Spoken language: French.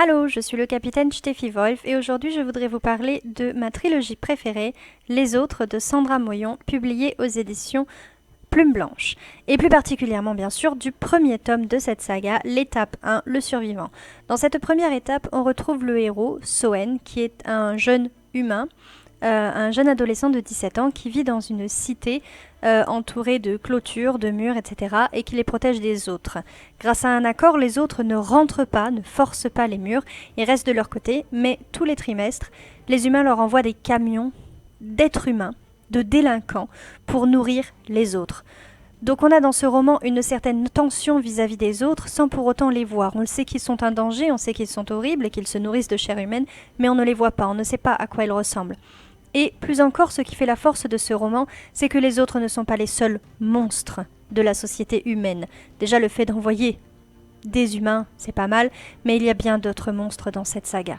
Allô, je suis le capitaine Steffi Wolf et aujourd'hui je voudrais vous parler de ma trilogie préférée, Les Autres de Sandra Moyon, publiée aux éditions Plume Blanche. Et plus particulièrement bien sûr du premier tome de cette saga, l'étape 1, Le Survivant. Dans cette première étape, on retrouve le héros, Soen, qui est un jeune humain, un jeune adolescent de 17 ans qui vit dans une cité entourée de clôtures, de murs, etc. et qui les protège des autres. Grâce à un accord, les autres ne rentrent pas, ne forcent pas les murs et restent de leur côté, mais tous les trimestres, les humains leur envoient des camions d'êtres humains, de délinquants, pour nourrir les autres. Donc on a dans ce roman une certaine tension vis-à-vis des autres sans pour autant les voir. On le sait qu'ils sont un danger, on sait qu'ils sont horribles et qu'ils se nourrissent de chair humaine, mais on ne les voit pas, on ne sait pas à quoi ils ressemblent. Et plus encore, ce qui fait la force de ce roman, c'est que les autres ne sont pas les seuls monstres de la société humaine. Déjà, le fait d'envoyer des humains, c'est pas mal, mais il y a bien d'autres monstres dans cette saga.